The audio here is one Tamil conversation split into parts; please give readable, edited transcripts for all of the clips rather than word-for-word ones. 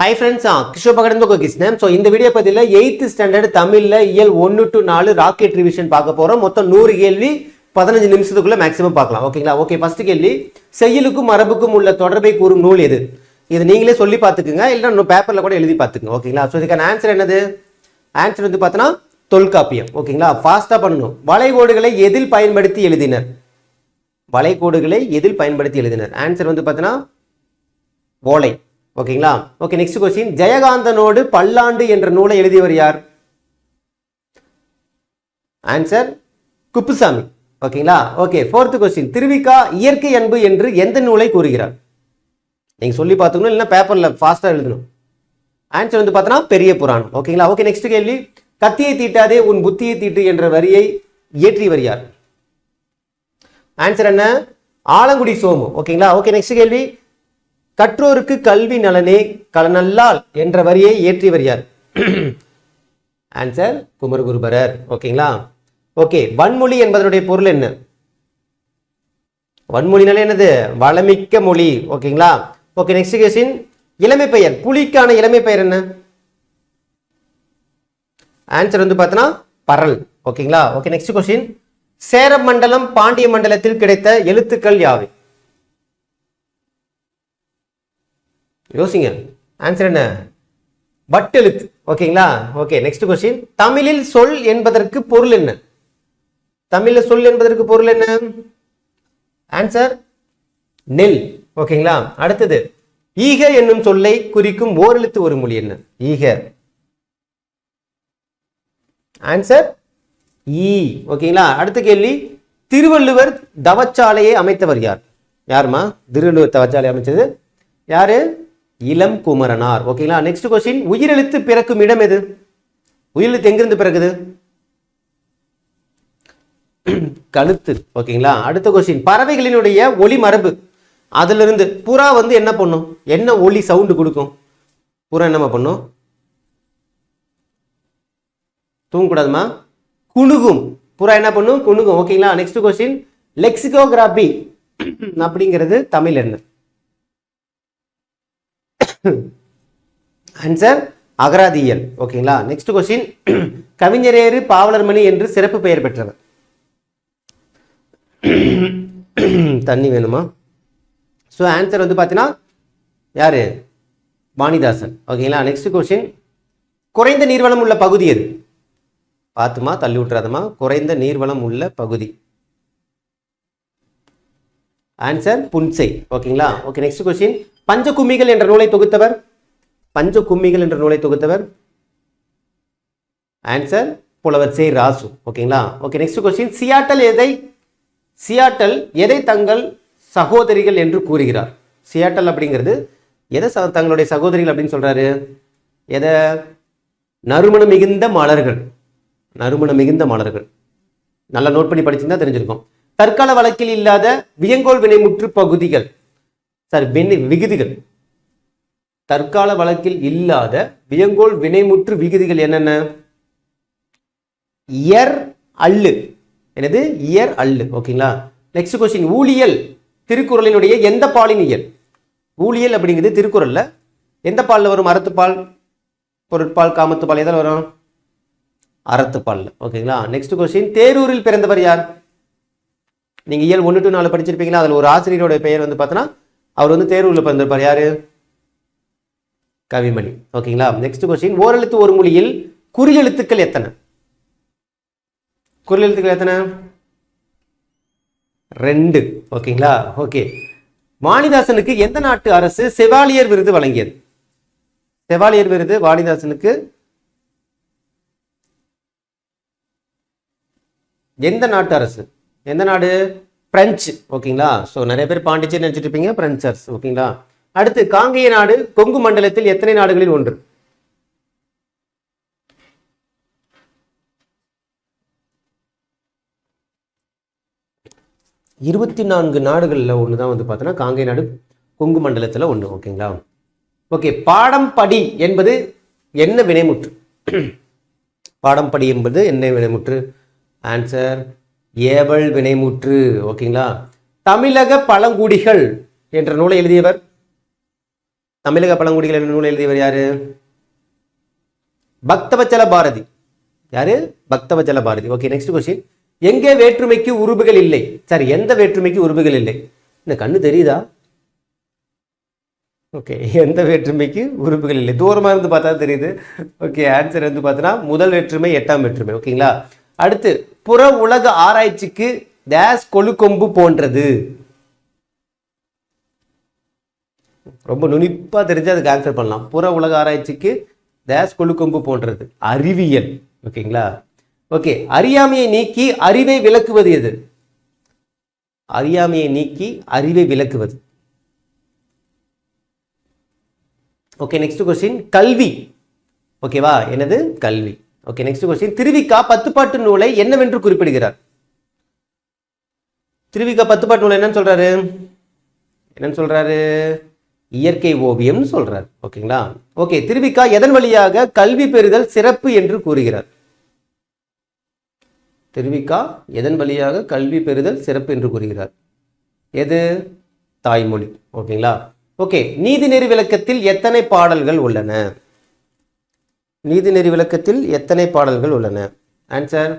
Hi friends, Kishore Bagadan Kisnam. So இந்த வீடியோ பதில 8th ஸ்டாண்டர்ட் தமிழ்ல இயல் 1 to 4 ராக்கெட் ரிவிஷன் பார்க்க போறோம். மொத்தம் 100 கேள்வி 15 நிமிஷத்துக்குள்ள மேக்ஸिमम பார்க்கலாம். ஓகேங்களா? ஓகே, ஃபர்ஸ்ட் கேள்வி, செய்யுளுக்கும் மரபுக்கும் உள்ள தொடர்பை கூறும் நூல் எது? இது நீங்களே சொல்லி பார்த்துக்குங்க, இல்ல நம்ம பேப்பர்ல கூட எழுதி பார்த்துக்குங்க. ஓகேங்களா? சோ இதுக்கான ஆன்சர் என்னது? ஆன்சர் வந்து பார்த்தனா தொல்காப்பியம். ஓகேங்களா? ஃபாஸ்டா பண்ணனும். வளைகோடுகளை எதில் பயன்படுத்தி எழுதினர்? வளைகோடுகளை எதில் பயன்படுத்தி எழுதினர்? ஆன்சர் வந்து பார்த்தனா ஓலை. ஓகேங்களா? ஓகே, நெக்ஸ்ட் क्वेश्चन, ஜெயகாந்தனோடு பல்லாண்டு என்ற நூலை எழுதியவர் யார்? ஆன்சர் குப்புசாமி. ஓகேங்களா? ஓகே, ஃபோர்த் क्वेश्चन, திருவிக்கா இயற்கை அன்பு என்று எந்த நூலை கூறுகிறார்? நீங்க சொல்லி பார்த்துக்கணும், இல்லைன்னா பேப்பர்ல ஃபாஸ்டா எழுதணும். ஆன்சர் வந்து பார்த்தனா பெரிய புராணம். ஓகேங்களா? ஓகே, நெக்ஸ்ட் கேள்வி, கத்தியை தீட்டாதே உன் புத்தியை தீட்டு என்ற வரியை இயற்றியவர் யார்? ஆன்சர் என்ன? ஆலங்குடி சோமு. ஓகேங்களா? ஓகே, நெக்ஸ்ட் கேள்வி, கற்றோருக்கு கல்வி நலனே கலநல்லால் என்ற வரியை இயற்றியவர் யார்? ஆன்சர் குமரகுருபரர். ஓகேங்களா? ஓகே, வன்மொழி என்பதனுடைய பொருள் என்ன? வன்மொழினாலே என்னது? வளமிக்க மொழி. ஓகேங்களா? ஓகே, நெக்ஸ்ட் क्वेश्चन, இளமை பெயர், புலிக்கான இளமை பெயர் என்ன? ஆன்சர் வந்து பார்த்தனா பரல். ஓகேங்களா? ஓகே, நெக்ஸ்ட் क्वेश्चन, சேர மண்டலம் பாண்டிய மண்டலத்தில் கிடைத்த எழுத்துக்கள் யாவை? யோசிங்க, ஆன்சர் என்ன? வட்டெழுத்து. ஓகேங்களா? ஓகே, நெக்ஸ்ட் क्वेश्चन, தமிழில் சொல் என்பதற்கு பொருள் என்ன? தமிழில் சொல் என்பதற்கு பொருள் என்ன? ஆன்சர் நெல். ஓகேங்களா? அடுத்தது, ஈக என்னும் சொல்லை குறிக்கும் ஓரெழுத்து ஒரு மொழி என்ன? ஈக. ஆன்சர் ஈ. ஓகேங்களா? அடுத்த கேள்வி, திருவள்ளுவர் தவச்சாலையை அமைத்தவர் யார்? யாருமா திருவள்ளுவர் தவச்சாலை அமைச்சது? யாரு? இளம் குமரனார். ஓகேங்களா? நெக்ஸ்ட் क्वेश्चन, உயிரெழுத்து பிறக்கும் இடம் எது? உயிரெழுத்து எங்கிருந்து பிறகுது? கழுத்து. ஓகேங்களா? அடுத்த क्वेश्चन, பறவைகளினுடைய ஒலி மரபு, அதுல இருந்து புறா வந்து என்ன பண்ணும்? என்ன ஒலி சவுண்ட் கொடுக்கும்? புறா என்ன பண்ணும்? தூங்கக்கூடாதுமா, குணுகும். புறா என்ன பண்ணும்? குணுகும். ஓகேங்களா? நெக்ஸ்ட் क्वेश्चन, லெக்சிகோகிராபி அப்படிங்கிறது தமிழ் என்ன? ஆன்சர் அகராதியல். ஓகேங்களா? நெக்ஸ்ட் क्वेश्चन, கவிஞரேறு பாவலர்மணி என்று சிறப்பு பெயர் பெற்றவர்? தண்ணி வேணுமா? ஸோ ஆன்சர் வந்து பார்த்தீங்கன்னா யாரு? வாணிதாசன். ஓகேங்களா? நெக்ஸ்ட் क्वेश्चन, குறைந்த நீர்வளம் உள்ள பகுதி எது? பார்த்துமா, தள்ளி விட்டுறாதமா. குறைந்த நீர்வளம் உள்ள பகுதி. ஆன்சர் புன்சை. ஓகேங்களா? ஓகே, நெக்ஸ்ட் क्वेश्चन, பஞ்சகும்மிகள் என்ற நூலை தொகுத்தவர்? பஞ்சகும்மிகள் என்ற நூலை தொகுத்தவர்? ஆன்சர் புலவர் சே ராசு. ஓகேங்களா? ஓகே, நெக்ஸ்ட் क्वेश्चन, சியாட்டல் எதை தங்கள் சகோதரிகள் என்று கூறுகிறார்? சியாட்டல் அப்படிங்கிறது எதை தங்களுடைய சகோதரிகள் அப்படின்னு சொல்றாரு? எதை? நறுமணம் மிகுந்த மலர்கள். நறுமணம் மிகுந்த மலர்கள். நல்லா நோட் பண்ணி படிச்சிருந்தா தெரிஞ்சிருக்கும். தற்கால வழக்கில் இல்லாத வியங்கோல் வினைமுற்று பகுதிகள், விகுதிகள். தற்கால வழக்கில் இல்லாத வியங்கோல் வினைமுற்று விகுதிகள் என்னென்ன? இயர் அல்லு. என்னது? இயர் அல்லு. ஓகேங்களா? நெக்ஸ்ட் क्वेश्चन, ஊழியல் திருக்குறளினுடைய எந்த பாலின் இயல்? ஊழியல் அப்படிங்கிறது திருக்குறள்ல எந்த பால்ல வரும்? அறத்துப்பால், பொருட்பால், காமத்துப்பால், எதில் வரும்? அறத்துப்பால்ல. ஓகேங்களா? நெக்ஸ்ட் क्वेश्चन, தேரூரில் பிறந்தவர் யார்? நீங்க இயல் 1 to 4 படிச்சிருப்பீங்களா? அதுல ஒரு ஆசிரியரோட பெயர் வந்து பார்த்தனா அவர் வந்து தேரூர்ல பிறந்திருப்பார். யாரு? கவிமணி. ஓகேங்களா? நெக்ஸ்ட் क्वेश्चन, ஓரெழுத்து ஒரு மொழியில் குறியெழுத்துக்கள் எத்தனை? குறியெழுத்துக்கள் எத்தனை? 2. ஓகேங்களா? ஓகே, வாணிதாசனுக்கு எந்த நாட்டு அரசு செவாலியர் விருது வழங்கியது? செவாலியர் விருது வாணிதாசனுக்கு எந்த நாட்டு அரசு? எந்த நாடு? பிரெஞ்சு. ஓகேங்களா? ஸோ நிறைய பேர் பாண்டிச்சேரி நினைச்சிட்டு இருப்பீங்க, பிரெஞ்சர்ஸ். ஓகேங்களா? அடுத்து, காங்கேய நாடு கொங்கு மண்டலத்தில் எத்தனை நாடுகளில் ஒன்று? இருபத்தி 4 நாடுகள்ல ஒண்ணுதான் வந்து பார்த்தோன்னா காங்கேய நாடு கொங்கு மண்டலத்துல ஒண்ணு. ஓகேங்களா? ஓகே, பாடம் படி என்பது என்ன வினைமுற்று? பாடம் படி என்பது என்ன வினைமுற்று? ஆன்சர் ஏவல் வினைமுற்று. ஓகேங்களா? தமிழக பழங்குடிகள் என்ற நூலை எழுதியவர்? தமிழக பழங்குடிகள் என்ற நூலை எழுதியவர் யாரு? பக்தவச்சல பாரதி. யாரு? Bhaktavatsala Bharathi. Okay, next question. எங்கே வேற்றுமைக்கு உருபுகள் இல்லை? சரி, எந்த வேற்றுமைக்கு உருபுகள் இல்லை? இந்த கண்ணு தெரியுதா? ஓகே, எந்த வேற்றுமைக்கு உறுப்புகள் இல்லை? தூரமாக இருந்து பார்த்தா தெரியுது. ஓகே, ஆன்சர் வந்து பார்த்தீங்கன்னா முதல் வேற்றுமை 8ஆம் வேற்றுமை. ஓகேங்களா? அடுத்து, புற உலக ஆராய்ச்சிக்கு டேஸ் கொழுக்கொம்பு போன்றது. ரொம்ப நுனிப்பா தெரிஞ்சு அதுக்கு ஆன்சர் பண்ணலாம். புற உலக ஆராய்ச்சிக்கு டேஸ் கொழுக்கொம்பு போன்றது அறிவியல். ஓகேங்களா? ஓகே, அறியாமையை நீக்கி அறிவை விளக்குவது எது? அறியாமையை நீக்கி அறிவை விளக்குவது. Okay, next question. கல்வி. ஓகேவா? என்னது? கல்வி. Okay, next question. திருவிக்கா 10 பாட்டு நூலை என்னவென்று குறிப்பிடுகிறார்? திருவிக்கா 10 பாட்டு நூலை என்னன்னு சொல்றாரு? என்னன்னு சொல்றாரு? இயற்கை ஓவியம் சொல்றாரு. ஓகேங்களா? ஓகே, திருவிக்கா எதன் வழியாக கல்வி பெறுதல் சிறப்பு என்று கூறுகிறார்? திருவிக்கா எதன் வழியாக கல்வி பெறுதல் சிறப்பு என்று கூறுகிறார்? எது? தாய்மொழி. ஓகேங்களா? ஓகே, நீதிநெறி விளக்கத்தில் எத்தனை பாடல்கள் உள்ளன? நீதிநெறி விளக்கத்தில் எத்தனை பாடல்கள் உள்ளன? ஆன்சர்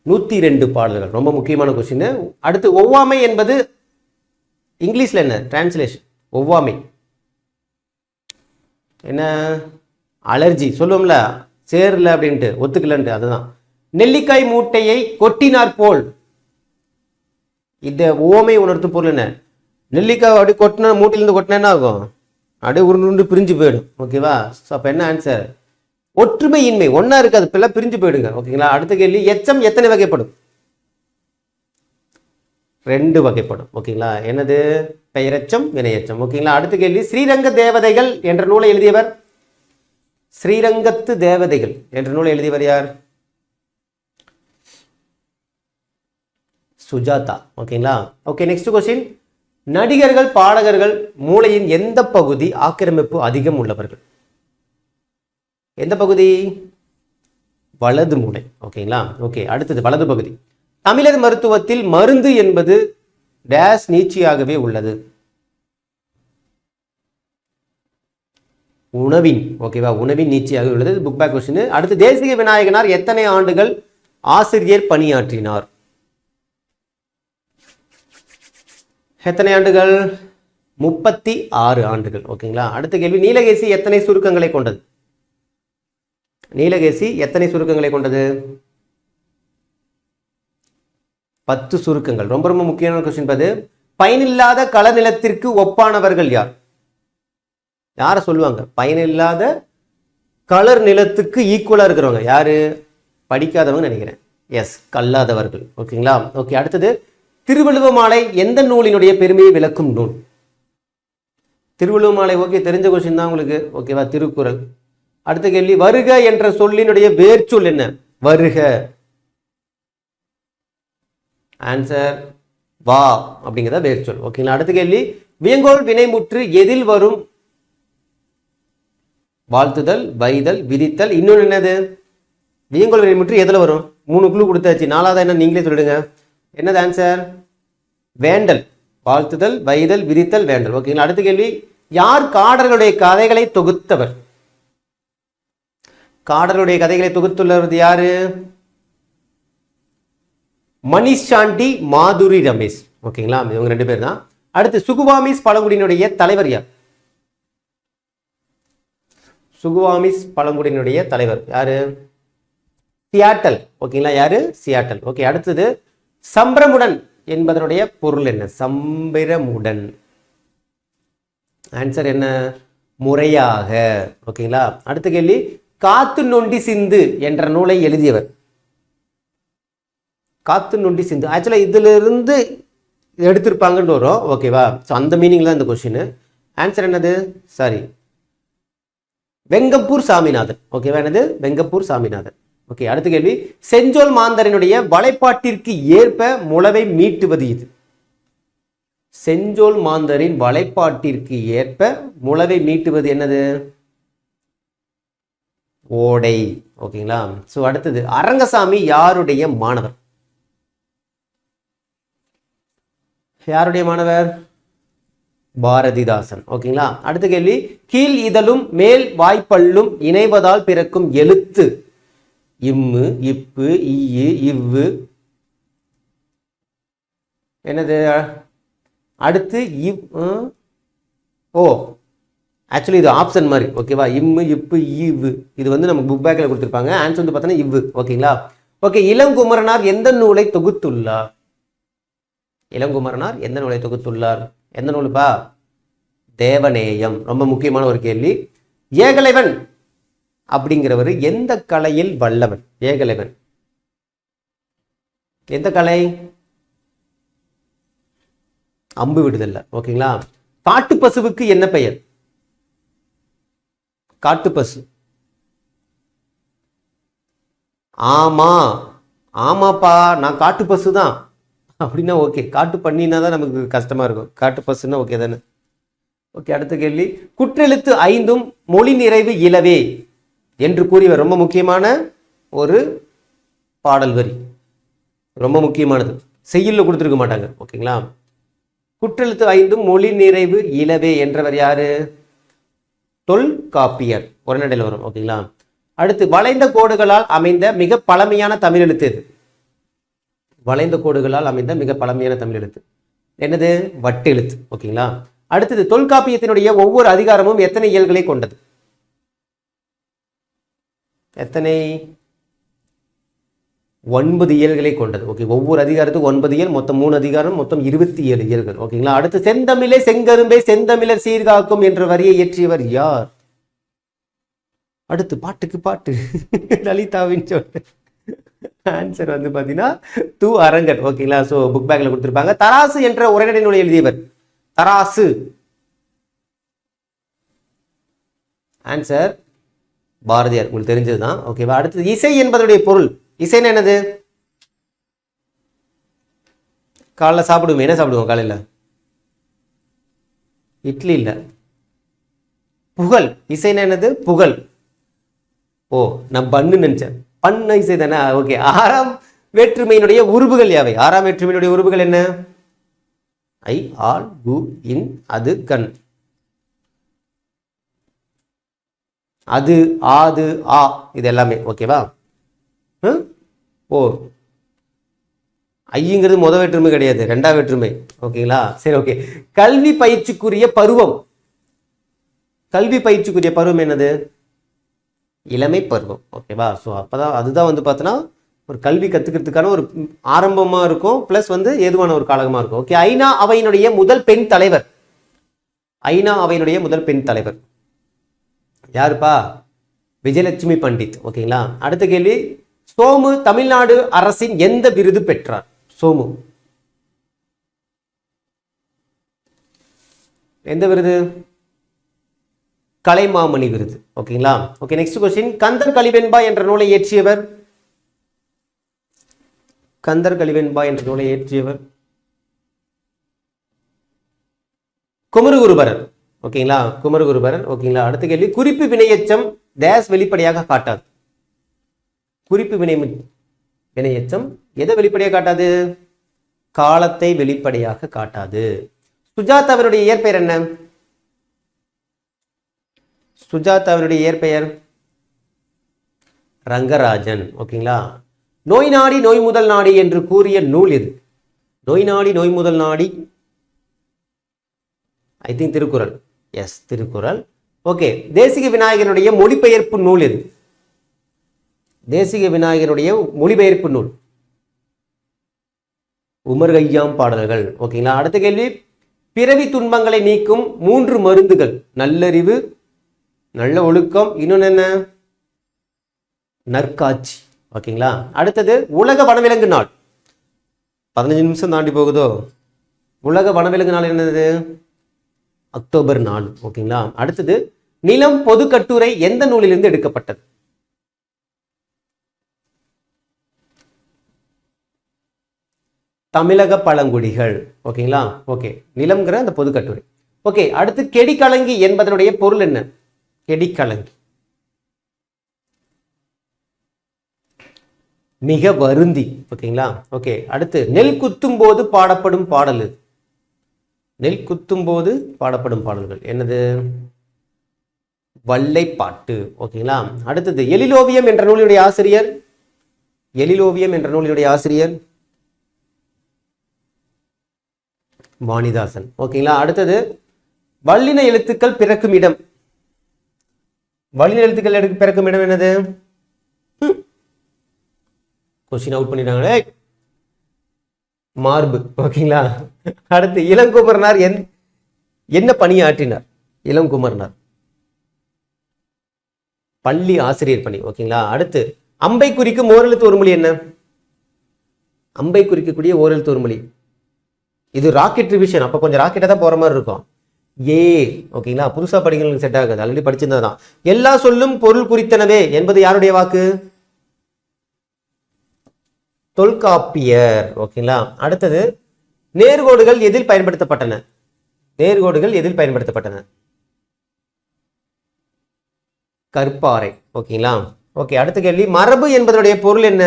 102 பாடல்கள். ரொம்ப முக்கியமான கொஸ்டின். அடுத்து, ஒவ்வாமை என்பது இங்கிலீஷ்ல என்ன டிரான்ஸ்லேஷன்? ஒவ்வாமை என்ன? அலர்ஜி சொல்லுவோம்ல, சேரல அப்படின்ட்டு, ஒத்துக்கலன்ட்டு, அதுதான். நெல்லிக்காய் மூட்டையை கொட்டினார் போல், இந்த ஓமை உணர்த்தும் பொருள் என்ன? நெல்லிக்காய் அப்படி கொட்டினா, மூட்டையிலிருந்து கொட்டினா என்ன ஆகும்? அப்படியே உருண்டு பிரிஞ்சு போயிடும். ஓகேவா? ஸோ அப்போ என்ன ஆன்சர்? ஒற்றுமையின்மை, ஒன்றா இருக்காது, இப்பெல்லாம் பிரிஞ்சு போயிடுங்க. ஓகேங்களா? அடுத்த கேள்வி. எச்சம் எத்தனை வகைப்படும்? 2 வகைப்படும். ஓகேங்களா? என்னது? பெயரெச்சம், வினையச்சம். ஓகேங்களா? அடுத்த கேள்வி. ஸ்ரீரங்க தேவதைகள் என்ற நூலை எழுதியவர்? ஸ்ரீரங்கத்து தேவதைகள் என்ற நூலை எழுதியவர் யார்? சுஜாதா. ஓகேங்களா? Okay, next question. நடிகர்கள் பாடகர்கள் மூளையின் எந்த பகுதி ஆக்கிரமிப்பு அதிகம் உள்ளவர்கள்? எந்த பகுதி? வலது மூளை. ஓகேங்களா? ஓகே, அடுத்தது வலது பகுதி. தமிழர் மருத்துவத்தில் மருந்து என்பது டேஸ் நீட்சியாகவே உள்ளது? உணவின். ஓகேவா? உணவின் நீட்சியாக உள்ளது. Book back question. அடுத்து, தேசிக விநாயகனார் எத்தனை ஆண்டுகள் ஆசிரியர் பணியாற்றினார்? எத்தனை ஆண்டுகள்? 36 ஆண்டுகள். ஓகேங்களா? அடுத்த கேள்வி. நீலகேசி எத்தனை சுருக்கங்களை கொண்டது? நீலகேசி எத்தனை சுருக்கங்களை கொண்டது? 10 சுருக்கங்கள். ரொம்ப ரொம்ப முக்கியமான கொஸ்டின். பயனில்லாத களநிலத்திற்கு ஒப்பானவர்கள் யார்? யார சொல்லுவாங்க? பயனில்லாத கலர் நிலத்துக்கு ஈக்குவலா இருக்கிறவங்க யாரு? படிக்காதவங்க நினைக்கிறேன். எஸ், கல்லாதவர்கள். ஓகேங்களா? ஓகே, அடுத்தது. திருவள்ளுவமாலை எந்த நூலினுடைய பெருமையை விளக்கும் நூல்? திருவள்ளுவமாலை. ஓகே, தெரிஞ்ச கொஸ்டின் தான் உங்களுக்கு. ஓகேவா? திருக்குறள். அடுத்த கேள்வி. வருக என்ற சொல்லினுடைய வேர்ச்சொல் என்ன? வருக. ஆன்சர் வா அப்படிங்கிறத வேர்ச்சொல். ஓகேங்களா? அடுத்த கேள்வி. வியங்கோல் வினைமுற்று எதில் வரும்? வாழ்த்துதல், வைதல், விதித்தல். இன்னொன்று என்னது? வியங்கோல் வினைமுற்று எதில் வரும்? 3 குழு கொடுத்தாச்சு. 4வது என்ன நீங்களே சொல்லிடுங்க. என்னது ஆன்சர்? வேண்டல். வாழ்த்துதல், வைதல், விதித்தல், வேண்டல். ஓகேங்களா? அடுத்த கேள்வி. யார் காடர்களுடைய கதைகளை தொகுத்தவர்? காடர்களுடைய கதைகளை தொகுத்துள்ளவர் யாரு? மணிஷ் சாண்டி, மாதுரி ரமேஷ். ஓகேங்களா? இவங்க 2 பேர் தான். அடுத்து, சுகுவாமிஸ் பழங்குடியினுடைய தலைவர் யார்? சுகுவாமிஸ் பழங்குடியினுடைய தலைவர் யாரு? சியாட்டல். ஓகேங்களா? யாரு? சியாட்டல். ஓகே, அடுத்தது. சம்பிரமுடன் என்பதனுடைய பொருள் என்ன? சம்பிரமுடன். ஆன்சர் என்ன? முறையாக. ஓகேங்களா? அடுத்த கேள்வி. காத்து நொண்டி சிந்து என்ற நூலை எழுதியவர்? காத்து நொண்டி சிந்து. ஆக்சுவலா இதுல இருந்து எடுத்திருப்பாங்கன்னு வரும். ஓகேவா? ஸோ அந்த மீனிங்ல இந்த கொஸ்டின். ஆன்சர் என்னது? சாரி, வெங்கப்பூர் சாமிநாதன். ஓகேவா? என்னது? வெங்கப்பூர் சாமிநாதன். ஓகே, அடுத்த கேள்வி. செஞ்சொல் மாந்தரினுடைய வலைப்பாட்டிற்கு ஏற்ப முளவை மீட்டுவது இது? செஞ்சொல் மாந்தரின் வலைப்பாட்டிற்கு ஏற்ப முளவை மீட்டுவது என்னது? ஓடை. ஓகேங்களா? சோ அடுத்தது. அரங்கசாமி யாருடைய மாணவர்? யாருடைய மாணவர்? பாரதிதாசன். ஓகேங்களா? அடுத்த கேள்வி, கீழ் இதழும் மேல் வாய்ப்பல்லும் இணைவதால் பிறக்கும் எழுத்து. இம்மு, இப்பு, ஈயு, இவ்வு. என்னது? அடுத்து ஓ ஆக்சுவலி இது ஆப்ஷன் மாதிரி. ஓகேவா? இம்மு, இப்பு, இவ்வு. இது வந்து நமக்கு புக் பேக்கில் கொடுத்துருப்பாங்க. ஆன்சர் வந்து பார்த்தோன்னா இவ்வு. ஓகேங்களா? ஓகே. இளங்குமரனார் எந்த நூலை தொகுத்துள்ளார்? இளங்குமரனார் எந்த நூலை தொகுத்துள்ளார்? எந்த நூலுப்பா? தேவநேயம். ரொம்ப முக்கியமான ஒரு கேள்வி. ஏகலைவன் அப்படிங்கிறவர் எந்த கலையில் வல்லவன்? ஏகலைவன் எந்த கலை? அம்பு விடுதல்ல. ஓகேங்களா? காட்டுப்பசுவுக்கு என்ன பெயர்? காட்டுப்பசு. ஆமா, ஆமாப்பா, நான் காட்டுப்பசு தான் அப்படின்னா ஓகே. காட்டு பண்ணினா தான் நமக்கு கஷ்டமா இருக்கும். காட்டு பசுன்னா ஓகே தானே? ஓகே. அடுத்த கேள்வி, குற்றெழுத்து 5ம் மொழி நிறைவு இலவே என்று கூறியவர். ரொம்ப முக்கியமான ஒரு பாடல் வரி, ரொம்ப முக்கியமானது. செய்யுள்ல கொடுத்துருக்க மாட்டாங்க. ஓகேங்களா? குற்றெழுத்து 5ம் மொழி நிறைவு இலவே என்றவர் யாரு? தொல்காப்பியர். உரைநடையில் வரும். ஓகேங்களா? அடுத்து, வளைந்த கோடுகளால் அமைந்த மிக பழமையான தமிழ் எழுத்து எது? வளைந்த கோடுகளால் அமைந்த மிக பழமையான தமிழ் எழுத்து என்னது? வட்டெழுத்து. ஓகேங்களா? அடுத்தது, தொல்காப்பியத்தினுடைய ஒவ்வொரு அதிகாரமும் எத்தனை இயல்களை கொண்டது? எத்தனை? 9 இயல்களை கொண்டது. ஓகே. ஒவ்வொரு அதிகாரத்துக்கு 9 இயல், மொத்தம் 3 அதிகாரம், மொத்தம் 27 இயல்கள். ஓகேங்களா? அடுத்து, செந்தமிழே செங்கரும்பே செந்தமிழர் சீர்காக்கும் என்ற வரியை இயற்றியவர் யார்? அடுத்து, பாட்டுக்கு பாட்டு லலிதாவின் சொல். ஆன்சர் வந்து பார்த்தீங்கன்னா து. அரங்கன். ஓகேங்களா? ஸோ புக் பேக்கில் கொடுத்துருப்பாங்க. தராசு என்ற உரைநடை நூலை எழுதியவர். தராசு. ஆன்சர் பாரதியார். உங்களுக்கு தெரிஞ்சதுதான். ஓகேவா? அடுத்தது, இசை என்பதனுடைய பொருள். இசைன்னு என்னது? காலைல சாப்பிடுவோம். என்ன சாப்பிடுவோம் காலையில்? இட்லி இல்லை, புகழ். இசைன்னு என்னது? புகழ். ஓ, நான் பண்ணு நினைச்சேன். பண்ண இசை தானே? ஓகே. 6ஆம் வேற்றுமையினுடைய உருபுகள் யாவை? 6ஆம் வேற்றுமையினுடைய உருபுகள் என்ன? ஐ, ஆல், கு, இன், அது, கண். அது, ஆது, ஆ, இது எல்லாமே. ஓகேவா? ஓ, ஐங்கிறது முதல் வேற்றுமை கிடையாது, 2ஆம் வேற்றுமை. ஓகேங்களா? சரி, ஓகே. கல்வி பயிற்சிக்குரிய பருவம். கல்வி பயிற்சிக்குரிய பருவம் என்னது? இளமை பருவம். ஓகேவா? ஸோ அப்போதான் அதுதான் வந்து பார்த்தோன்னா ஒரு கல்வி கற்றுக்கிறதுக்கான ஒரு ஆரம்பமாக இருக்கும், ப்ளஸ் வந்து ஏதுவான ஒரு காலகமாக இருக்கும். ஓகே. ஐநா அவையினுடைய முதல் பெண் தலைவர். ஐநா அவையினுடைய முதல் பெண் தலைவர் யாருப்பா? விஜயலட்சுமி பண்டிட். ஓகேங்களா? அடுத்த கேள்வி, சோமு தமிழ்நாடு அரசின் எந்த விருது பெற்றார்? சோமு எந்த விருது? கலைமாமணி விருது. ஓகேங்களா? ஓகே. நெக்ஸ்ட் கொஸ்டின், கந்தர் கலிவெண்பா என்ற நூலை இயற்றியவர். கந்தர் கலிவெண்பா என்ற நூலை இயற்றியவர் குமரகுருபரர். ஓகேங்களா? குமரகுருபரர். ஓகேங்களா? அடுத்த கேள்வி, குறிப்பு வினையெச்சம் டேஸ் வெளிப்படையாக காட்டாது. குறிப்பு வினையெச்சம் எதை வெளிப்படையாக காட்டாது? காலத்தை வெளிப்படையாக காட்டாது. சுஜாதாவினுடைய இயற்பெயர் என்ன? சுஜாதாவினுடைய இயற்பெயர் ரங்கராஜன். ஓகேங்களா? நோய் நாடி நோய் முதல் நாடி என்று கூறிய நூல் எது? நோய் நாடி நோய் முதல் நாடி, I think Thirukkural. Yes, Thirukkural. Okay. Desika விநாயகனுடைய மொழிபெயர்ப்பு நூல் எது? தேசிக விநாயகனுடைய மொழிபெயர்ப்பு நூல் உமர் கய்யாம் பாடல்கள். ஓகேங்களா? அடுத்த கேள்வி, பிறவி துன்பங்களை நீக்கும் 3 மருந்துகள். நல்லறிவு, நல்ல ஒழுக்கம், இன்னொன்னு என்ன? நற்காட்சி. ஓகேங்களா? அடுத்தது, உலக வனவிலங்கு நாள். 15 நிமிஷம் தாண்டி போகுதோ? உலக வனவிலங்கு நாள் என்னது? அக்டோபர் 4. ஓகேங்களா? அடுத்தது, நிலம் பொது கட்டுரை எந்த நூலிலிருந்து எடுக்கப்பட்டது? தமிழக பழங்குடிகள். ஓகேங்களா? ஓகே. நிலம்ங்கிற அந்த பொது கட்டுரை. ஓகே. அடுத்து, கெடிக்கலங்கி என்பதனுடைய பொருள் என்ன? கெடிக்கலங்கி மிக வருந்தி. ஓகேங்களா? ஓகே. அடுத்து, நெல் குத்தும் போது பாடப்படும் பாடல். நெல் குத்தும் போது பாடப்படும் பாடல்கள் என்னது? வல்லைப்பாட்டு. ஓகேங்களா? அடுத்தது எழிலோவியம் என்ற நூலினுடைய ஆசிரியர். எழிலோவியம் என்ற நூலினுடைய ஆசிரியர் வாணிதாசன். ஓகேங்களா? அடுத்தது வல்லின எழுத்துக்கள் பிறக்கும் இடம். வல்லின எழுத்துக்கள் பிறக்கும் இடம் என்னது? கொஸ்டின் அவுட் பண்ணிட்டாங்களே. மார்பு. ஓகேங்களா? அடுத்து இளங்குமரனார் என்ன பணியாற்றினார்? இளங்குமரனார் பள்ளி ஆசிரியர் பணி. ஓகேங்களா? அடுத்து அம்பை குறிக்கும் ஓரெழுத்து ஒரு மொழி என்ன? அம்பை குறிக்கக்கூடிய ஓரெழுத்து ஒரு மொழி. இது ராக்கெட் ரிவிஷன், அப்ப கொஞ்சம் ராக்கெட்டா தான் போற மாதிரி இருக்கும். ஏ. ஓகேங்களா? புதுசா படிக்கிறவங்களுக்கு செட் ஆகாது, ஆல்ரெடி படிச்சிருந்ததான். எல்லா சொல்லும் பொருள் குறித்தனவே என்பது யாருடைய வாக்கு? தொல்காப்பியர். ஓகேங்களா? அடுத்தது நேர்கோடுகள் எதில் பயன்படுத்தப்பட்டன? நேர்கோடுகள் எதில் பயன்படுத்தப்பட்டன? கற்பாறை. ஓகேங்களா? ஓகே, அடுத்த கேள்வி, மரபு என்பதனுடைய பொருள் என்ன?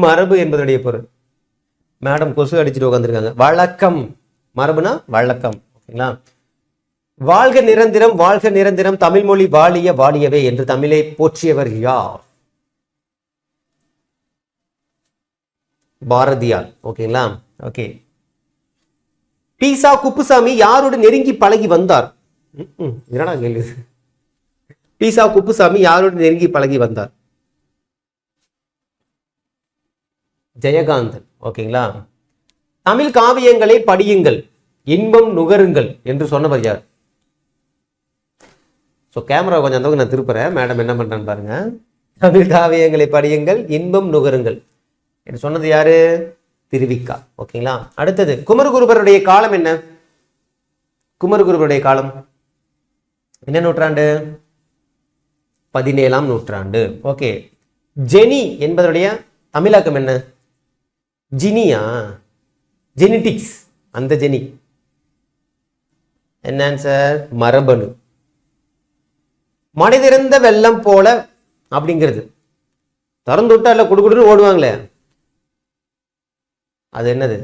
மரபு என்பதனுடைய பொருள், மேடம் கொசு அடிச்சுட்டு உட்காந்துருக்காங்க. வழக்கம். மரபுனா வழக்கம். ஓகேங்களா? வாழ்க நிரந்தரம், வாழ்க நிரந்தரம், தமிழ் மொழி வாழிய வாழியவே என்று தமிழை போற்றியவர் யார்? பாரதியார். ஓகேங்களா? ஓகே. பீசா குப்புசாமி யாரோடு நெருங்கி பழகி வந்தார்? என்னடா கேள்வி? பீசா குப்புசாமி யாரோடு நெருங்கி பழகி வந்தார்? ஜெயகாந்தன். ஓகேங்களா? தமிழ் காவியங்களை படியுங்கள், இன்பம் நுகருங்கள் என்று சொன்னவர் யார்? ஸோ கேமரா கொஞ்சம் அந்த நான் திருப்புறேன், மேடம் என்ன பண்றேன்னு பாருங்க. தமிழ் காவியங்களை படியுங்கள், இன்பம் நுகருங்கள் என்று சொன்னது யாரு? திருவிக்கா. ஓகேங்களா? அடுத்தது குமரகுருபருடைய காலம் என்ன? குமரகுருபருடைய காலம் என்ன நூற்றாண்டு? 17ஆம் நூற்றாண்டு. ஓகே. ஜெனி என்பதனுடைய தமிழாக்கம் என்ன? ஜினியா? ஜெனிடிக்ஸ். அந்த ஜெனி என்ன ஆன்சர்? மரபணு. மனிதிறந்த வெள்ளம் போல அப்படிங்கிறது திறந்து விட்டா இல்ல குடுக்குடுன்னு ஓடுவாங்களே, அது என்னது?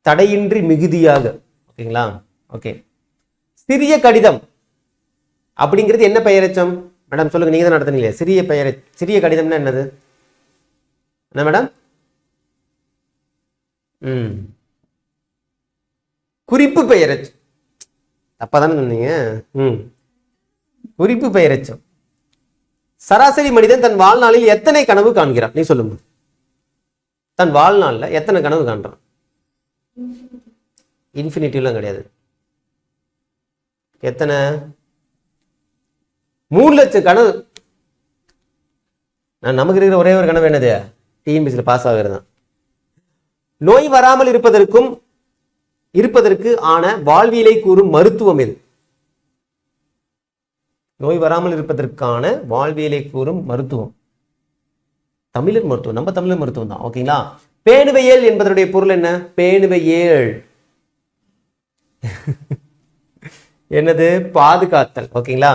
தடையின்றி மிகுதியாக. ஓகேங்களா? ஓகே. சிறிய கடிதம் அப்படிங்கிறது என்ன பெயரெச்சம்? மேடம் சொல்லுங்க, நீங்க தான் நடத்துனீங்களே. சிறிய கடிதம்னா என்னது? என்ன மேடம்? குறிப்பு பெயரெச்சம். தப்பாதானே சொன்னீங்க. குறிப்பு பெயரெச்சம். சராசரி மனிதன் தன் வாழ்நாளில் எத்தனை கனவு காண்கிறான்? நீ சொல்லுங்க. தன் வாழ்நாள்ல எத்தனை கனவு காண்றான்? இன்ஃபினிட்டிவ்லாம் கிடையாது. எத்தனை? 3 லட்சம் கனவு. நமக்கு இருக்கிற ஒரே ஒரு கனவு என்னது? டிஎன்பிசியில் பாஸ் ஆகிறது தான். நோய் வராமல் இருப்பதற்கு ஆன வாழ்வியலை கூறும் மருத்துவம் எது? நோய் வராமல் இருப்பதற்கான வாழ்வியலை கூறும் மருத்துவம் தமிழர் மருத்துவம். நம்ம தமிழர் மருத்துவம் தான். ஓகேங்களா? பேணுவையல் என்பதனுடைய பொருள் என்ன? பேணுவையல் என்னது? பாதுகாத்தல். ஓகேங்களா?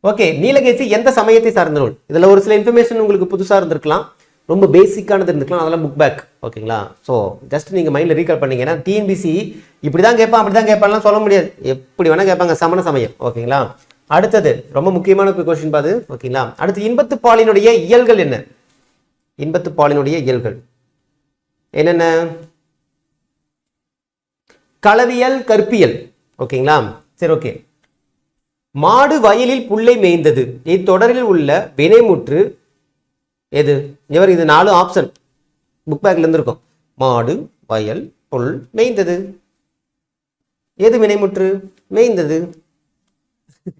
ஓகே. நீலகேசி எந்த சமயத்தை சார்ந்த நூல்? இதுல ஒரு சில இன்ஃபர்மேஷன் உங்களுக்கு புதுசா இருந்திருக்கலாம், ரொம்ப பேசிக்கானது இருந்திருக்கலாம், அதெல்லாம் புக் பேக். ஓகேங்களா? ஸோ ஜஸ்ட் நீங்க மைண்ட்ல ரீகால் பண்ணீங்கன்னா டிஎன்பிசி இப்படிதான் கேட்பான் அப்படிதான் கேட்பான்லாம் சொல்ல முடியாது, எப்படி வேணா கேட்பாங்க. சமண சமயம். ஓகேங்களா? அடுத்தது ரொம்ப முக்கியமான கொஸ்டின் பாது. ஓகேங்களா? அடுத்து இன்பத்து பாலினுடைய இயல்கள் என்ன? இன்பத்து பாலினுடைய இயல்கள் என்னென்ன? களவியல், கற்பியல். ஓகேங்களா? சரி, ஓகே. மாடு வயலில் புல்லை மேய்ந்தது. இத்தொடரில் உள்ள வினைமுற்று எது? இவர் இது 4 ஆப்ஷன் புக் பேக்ல இருந்து இருக்கும். மாடு, வயல், புல், மேய்ந்தது. எது வினைமுற்று? மேய்ந்தது.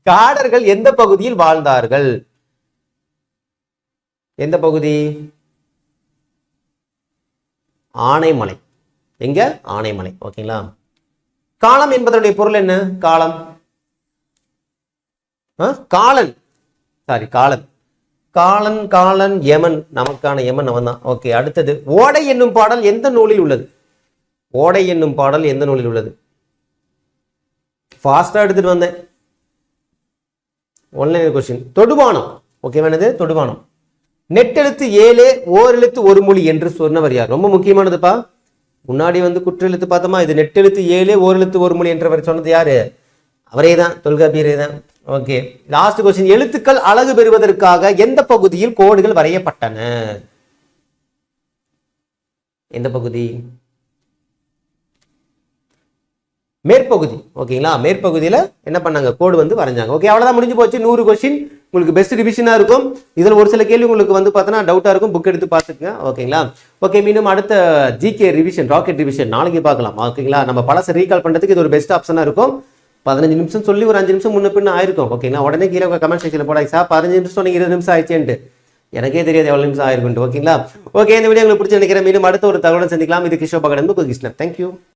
காடர்கள் எந்த பகுதியில் வாழ்ந்தார்கள்? எந்த பகுதி? ஆனைமலை. எங்க? ஆனைமலை. ஓகேங்களா? காலம் என்பதனுடைய பொருள் என்ன? காலம் காலன். சாரி, காலன். காலன் காலன் யமன், நமக்கான யமன் அவன் தான். ஓகே. அடுத்தது ஓடை என்னும் பாடல் எந்த நூலில் உள்ளது? ஓடை என்னும் பாடல் எந்த நூலில் உள்ளது? ஃபாஸ்டா எடுத்துட்டு வந்தேன். One line question. தொடுவானம். ஓகே, வேணது தொடுவானம். நெட்டெழுத்து 7 ஓரெழுத்து ஒரு மொழி என்று சொன்னவர் யார்? ரொம்ப முக்கியமானதுப்பா. முன்னாடி வந்து குற்றெழுத்து பார்த்தோமா, இது நெட்டெழுத்து 7 ஓரெழுத்து ஒரு மொழி என்றவர் சொன்னது யாரு? அவரே தான், தொல்காப்பியரே தான். Okay, last question. எழுத்துக்கள் அழகு பெறுவதற்காக எந்த பகுதியில் கோடுகள் வரையப்பட்டன? எந்த பகுதி? மேற்பகுதி. ஓகேங்களா, மேற்பகுதியில என்ன பண்ணாங்க? கோடு வந்து வரைஞ்சாங்க. ஓகே, அவ்வளவுதான், முடிஞ்சு போச்சு. 100 கொஸ்டின் உங்களுக்கு பெஸ்ட் ரிவிஷனா இருக்கும். இதுல ஒரு சில கேள்வி உங்களுக்கு வந்து பார்த்தோன்னா டவுட்டா இருக்கும், புக் எடுத்து பார்த்துக்குங்க. ஓகேங்களா, ஓகே, மீண்டும் அடுத்த ஜிகே ரிவிஷன், ராக்கெட் ரிவிஷன் நாளைக்கு பார்க்கலாம். ஓகேங்களா, நம்ம பழசை ரீகால் பண்றதுக்கு இது ஒரு பெஸ்ட் ஆப்ஷனா இருக்கும். 15 நிமிஷம் சொல்லி ஒரு 5 நிமிஷம் முன்ன பின்ன ஆயிருக்கும். ஓகேங்களா, உடனே கீழே கமெண்ட் செக்ஷன்ல போடாங்க சார் 15 நிமிஷம் சொன்னீங்க 20 நிமிஷம் ஆயிடுச்சேன்ட்டு. எனக்கே தெரியாது எவ்வளவு நிமிஷம் ஆயிருக்கும். ஓகேங்களா, ஓகே, இந்த வீடியோ உங்களுக்கு பிடிச்சி நினைக்கிறேன். மீண்டும் அடுத்த ஒரு தகவலுடன் சந்திக்கலாம். இது கிஷோர் பகடன், கிருஷ்ணன். தேங்க்யூ.